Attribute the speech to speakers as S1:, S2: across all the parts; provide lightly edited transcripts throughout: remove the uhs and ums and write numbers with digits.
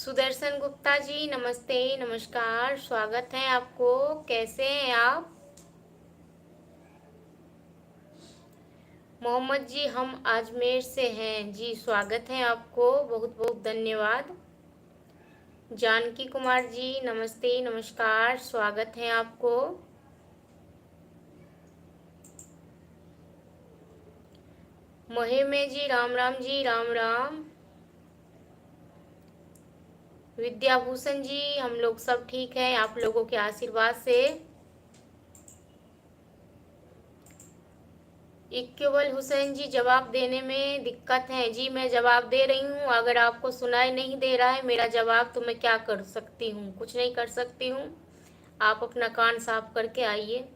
S1: सुदर्शन गुप्ता जी नमस्ते, नमस्कार, स्वागत है आपको। कैसे हैं आप? मोहम्मद जी हम अजमेर से हैं जी, स्वागत है आपको, बहुत बहुत धन्यवाद। जानकी कुमार जी नमस्ते, नमस्कार, स्वागत है आपको। महिमे जी राम राम जी, राम राम। विद्याभूषण जी हम लोग सब ठीक हैं आप लोगों के आशीर्वाद से। इक्बाल हुसैन जी जवाब देने में दिक्कत है जी, मैं जवाब दे रही हूँ। अगर आपको सुनाई नहीं दे रहा है मेरा जवाब तो मैं क्या कर सकती हूँ? कुछ नहीं कर सकती हूँ। आप अपना कान साफ करके आइए।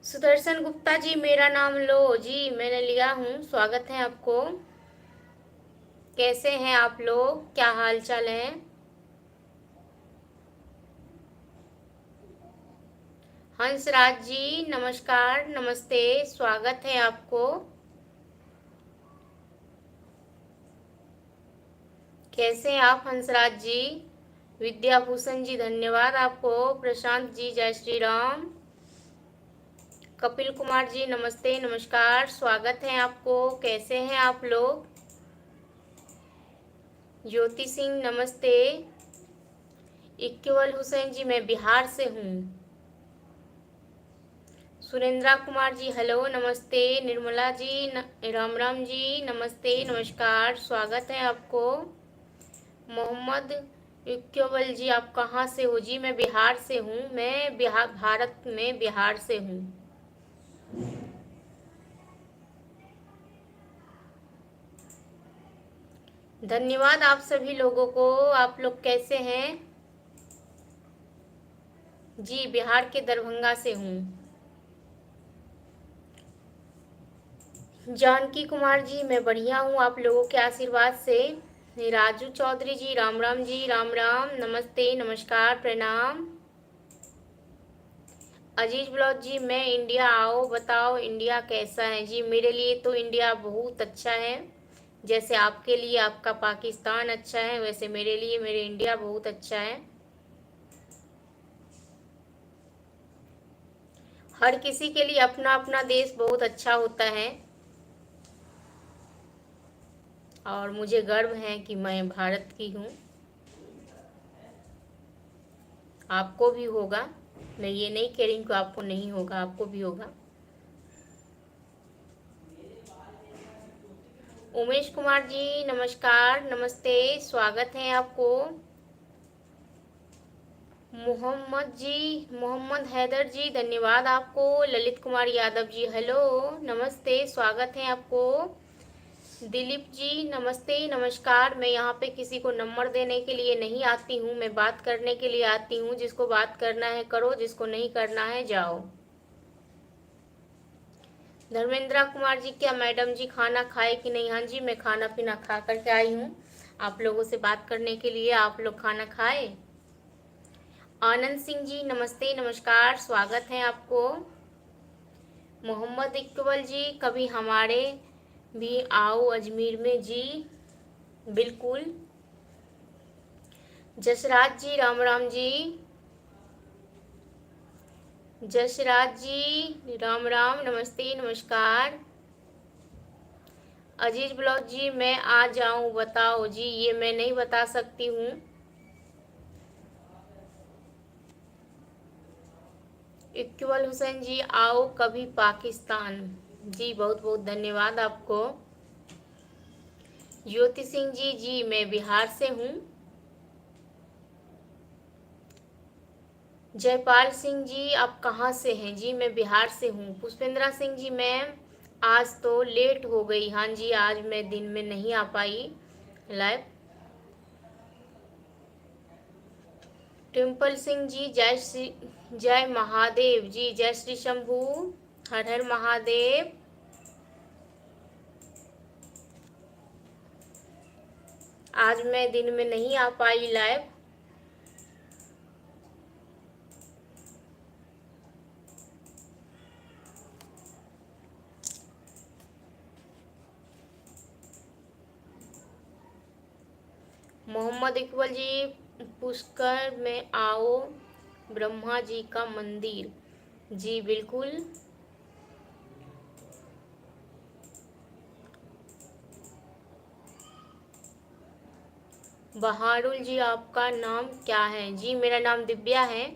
S1: सुदर्शन गुप्ता जी मेरा नाम लो जी, मैंने लिया हूँ, स्वागत है आपको। कैसे हैं आप लोग, क्या हाल चाल है? हंसराज जी नमस्कार, नमस्ते, स्वागत है आपको। कैसे हैं आप हंसराज जी? विद्याभूषण जी धन्यवाद आपको। प्रशांत जी जय श्री राम। कपिल कुमार जी नमस्ते, नमस्कार, स्वागत है आपको। कैसे हैं आप लोग? ज्योति सिंह नमस्ते। इक्बाल हुसैन जी मैं बिहार से हूँ। सुरेंद्रा कुमार जी हेलो नमस्ते। निर्मला जी राम राम जी नमस्ते, नमस्कार, स्वागत है आपको। मोहम्मद इक्बाल जी आप कहाँ से हो जी? मैं बिहार से हूँ, मैं बिहार भारत में बिहार से हूँ। धन्यवाद आप सभी लोगों को। आप लोग कैसे हैं जी? बिहार के दरभंगा से हूँ। जानकी कुमार जी मैं बढ़िया हूँ आप लोगों के आशीर्वाद से। राजू चौधरी जी राम राम जी, राम राम, नमस्ते, नमस्कार, प्रणाम। अजीज ब्लॉग जी मैं इंडिया आओ, बताओ इंडिया कैसा है जी? मेरे लिए तो इंडिया बहुत अच्छा है। जैसे आपके लिए आपका पाकिस्तान अच्छा है, वैसे मेरे लिए मेरे इंडिया बहुत अच्छा है। हर किसी के लिए अपना अपना देश बहुत अच्छा होता है और मुझे गर्व है कि मैं भारत की हूँ। आपको भी होगा, मैं ये नहीं कह रही हूँ कि आपको नहीं होगा, आपको भी होगा। उमेश कुमार जी नमस्कार, नमस्ते, स्वागत है आपको। मोहम्मद हैदर जी धन्यवाद आपको। ललित कुमार यादव जी हेलो नमस्ते, स्वागत है आपको। दिलीप जी नमस्ते, नमस्कार। मैं यहाँ पे किसी को नंबर देने के लिए नहीं आती हूँ, मैं बात करने के लिए आती हूँ। जिसको बात करना है करो, जिसको नहीं करना है जाओ। धर्मेंद्र कुमार जी क्या मैडम जी खाना खाए कि नहीं? हाँ जी मैं खाना पीना खा करके आई हूँ आप लोगों से बात करने के लिए। आप लोग खाना खाए? आनंद सिंह जी नमस्ते, नमस्कार, स्वागत है आपको। मोहम्मद इकबाल जी कभी हमारे भी आओ अजमेर में जी, बिल्कुल। जसराज जी राम राम जी, जसराज जी राम राम, नमस्ते, नमस्कार। अजीज ब्लॉग जी मैं आ जाऊं बताओ जी? ये मैं नहीं बता सकती हूँ। इक्बाल हुसैन जी आओ कभी पाकिस्तान जी, बहुत बहुत धन्यवाद आपको। ज्योति सिंह जी जी मैं बिहार से हूँ। जयपाल सिंह जी आप कहाँ से हैं जी? मैं बिहार से हूँ। पुष्पेंद्रा सिंह जी मैं आज तो लेट हो गई, हाँ जी आज मैं दिन में नहीं आ पाई लाइव। टिम्पल सिंह जी जय श्री, जय महादेव जी, जय श्री शंभू, हर हर महादेव। आज मैं दिन में नहीं आ पाई लाइव। मोहम्मद इकबल जी, पुष्कर में आओ, ब्रह्मा जी का मंदिर। जी बिल्कुल। बहारुल जी, आपका नाम क्या है? जी मेरा नाम दिव्या है।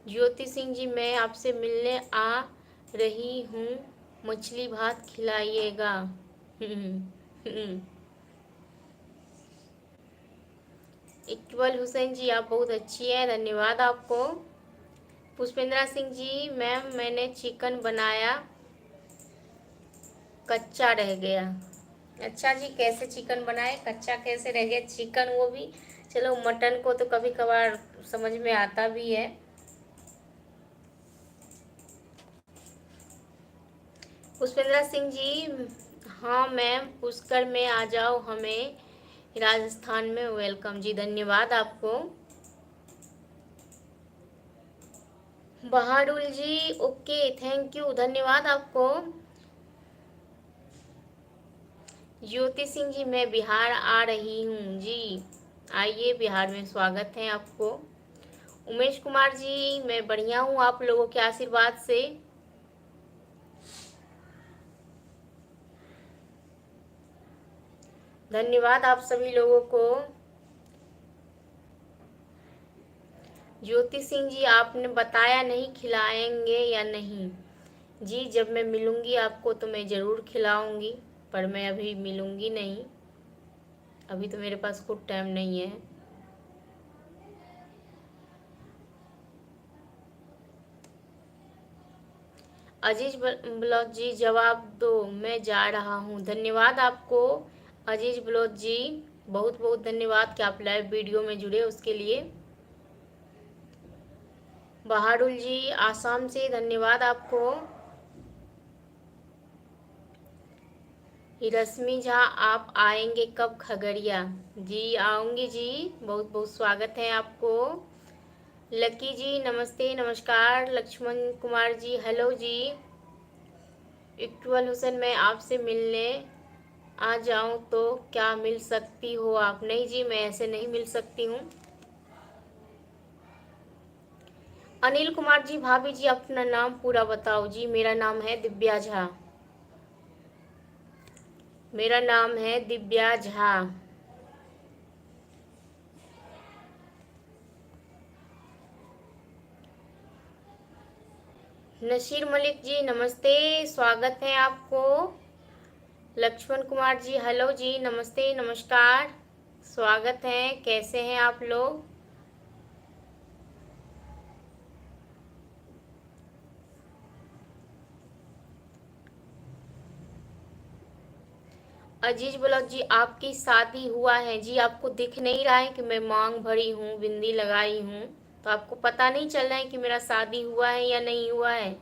S1: ज्योति सिंह जी, मैं आपसे मिलने आ रही हूँ, मछली भात खिलाइएगा। इकबाल हुसैन जी, आप बहुत अच्छी हैं, धन्यवाद आपको। पुष्पेंद्रा सिंह जी, मैम मैंने चिकन बनाया, कच्चा रह गया। अच्छा जी, कैसे चिकन बनाए, कच्चा कैसे रह गया चिकन? वो भी चलो, मटन को तो कभी कभार समझ में आता भी है। पुष्पेंद्रा सिंह जी, हाँ मैम, पुष्कर में आ जाओ, हमें राजस्थान में वेलकम। जी धन्यवाद आपको। Bahadur ji, okay, thank you, धन्यवाद आपको। ज्योति सिंह जी, मैं बिहार आ रही हूँ। जी आइए, बिहार में स्वागत है आपको। उमेश कुमार जी, मैं बढ़िया हूँ आप लोगों के आशीर्वाद से। धन्यवाद आप सभी लोगों को। ज्योति सिंह जी, आपने बताया नहीं खिलाएंगे या नहीं? जी जब मैं मिलूंगी आपको तो मैं ज़रूर खिलाऊंगी, पर मैं अभी मिलूंगी नहीं, अभी तो मेरे पास खुद टाइम नहीं है। अजीज ब्लॉग जी, जवाब दो, मैं जा रहा हूँ। धन्यवाद आपको अजीज ब्लॉग जी, बहुत बहुत धन्यवाद कि आप लाइव वीडियो में जुड़े उसके लिए। बहादुर जी, आसाम से, धन्यवाद आपको। रश्मि झा, आप आएंगे कब खगड़िया? जी आऊँगी जी, बहुत बहुत स्वागत है आपको। लकी जी, नमस्ते नमस्कार। लक्ष्मण कुमार जी, हेलो जी। इकबाल हुसैन, मैं आपसे मिलने आ जाऊं तो क्या मिल सकती हो आप? नहीं जी, मैं ऐसे नहीं मिल सकती हूँ। अनिल कुमार जी, भाभी जी अपना नाम पूरा बताओ। जी मेरा नाम है दिव्या झा, मेरा नाम है दिव्या झा। नसीर मलिक जी, नमस्ते, स्वागत है आपको। लक्ष्मण कुमार जी, हेलो जी, नमस्ते नमस्कार, स्वागत है, कैसे हैं आप लोग? अजीज ब्लॉग जी, आपकी शादी हुआ है? जी आपको दिख नहीं रहा है कि मैं मांग भरी हूँ, बिंदी लगाई हूँ, तो आपको पता नहीं चल रहा है कि मेरा शादी हुआ है या नहीं हुआ है?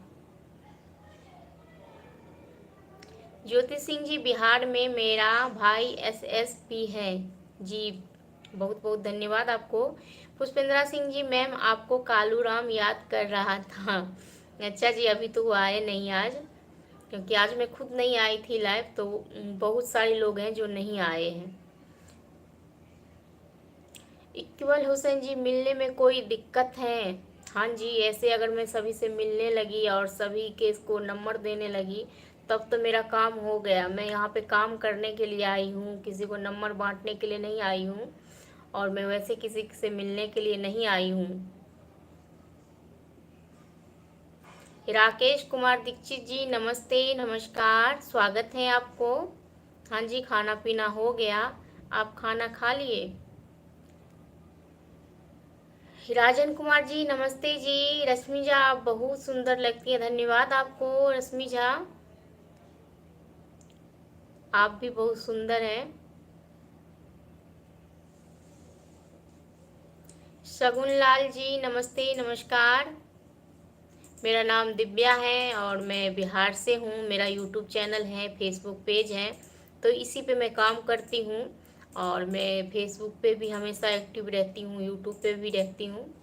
S1: ज्योति सिंह जी, बिहार में मेरा भाई एसएसपी है। जी बहुत बहुत धन्यवाद आपको। पुष्पेंद्रा सिंह जी, मैम आपको कालू राम याद कर रहा था। अच्छा जी, अभी तो वो आए नहीं आज, क्योंकि आज मैं खुद नहीं आई थी लाइव, तो बहुत सारे लोग हैं जो नहीं आए हैं। इकबाल हुसैन जी, मिलने में कोई दिक्कत है? हाँ जी, ऐसे अगर मैं सभी से मिलने लगी और सभी के इसको नंबर देने लगी, तब तो मेरा काम हो गया। मैं यहाँ पे काम करने के लिए आई हूँ, किसी को नंबर बांटने के लिए नहीं आई हूँ, और मैं वैसे किसी से मिलने के लिए नहीं आई हूँ। राकेश कुमार दीक्षित जी, नमस्ते नमस्कार, स्वागत है आपको। हाँ जी, खाना पीना हो गया, आप खाना खा लिए? राजन कुमार जी, नमस्ते जी। रश्मि झा, आप बहुत सुंदर लगती है, धन्यवाद आपको रश्मि झा, आप भी बहुत सुंदर हैं। शगुन लाल जी, नमस्ते नमस्कार। मेरा नाम दिव्या है और मैं बिहार से हूँ। मेरा यूट्यूब चैनल है, फेसबुक पेज है, तो इसी पे मैं काम करती हूँ, और मैं फेसबुक पे भी हमेशा एक्टिव रहती हूँ, यूट्यूब पे भी रहती हूँ।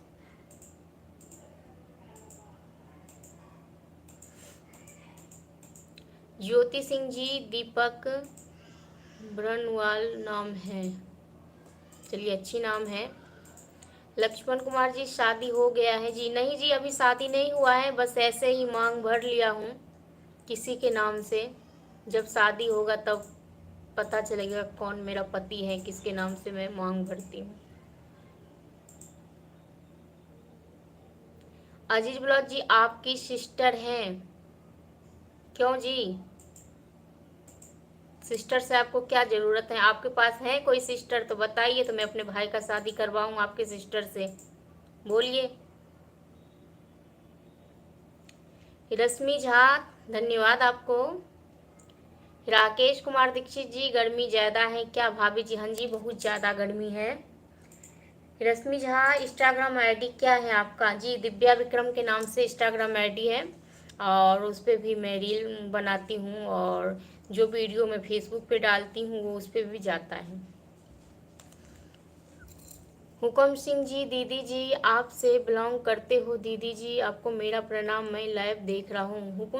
S1: ज्योति सिंह जी, दीपक ब्रनवाल नाम है, चलिए अच्छी नाम है। लक्ष्मण कुमार जी शादी हो गया है जी? नहीं जी, अभी शादी नहीं हुआ है, बस ऐसे ही मांग भर लिया हूँ किसी के नाम से। जब शादी होगा तब पता चलेगा कौन मेरा पति है, किसके नाम से मैं मांग भरती हूँ। अजीज ब्लॉग जी आपकी सिस्टर हैं? क्यों जी, सिस्टर से आपको क्या ज़रूरत है? आपके पास है कोई सिस्टर तो बताइए, तो मैं अपने भाई का शादी करवाऊँ आपके सिस्टर से, बोलिए। रश्मि झा धन्यवाद आपको। राकेश कुमार दीक्षित जी गर्मी ज़्यादा है क्या भाभी जी? हाँ जी, बहुत ज़्यादा गर्मी है। रश्मि झा इंस्टाग्राम आईडी क्या है आपका? जी दिव्या विक्रम के नाम से इंस्टाग्राम आईडी है, और उस पर भी मैं रील बनाती हूँ, और जो वीडियो मैं फेसबुक पे डालती हूँ वो उस पर भी जाता है। हुकम सिंह जी दीदी जी आपसे बिलोंग करते हो? दीदी जी आपको मेरा प्रणाम, मैं लाइव देख रहा हूँ। हुकुम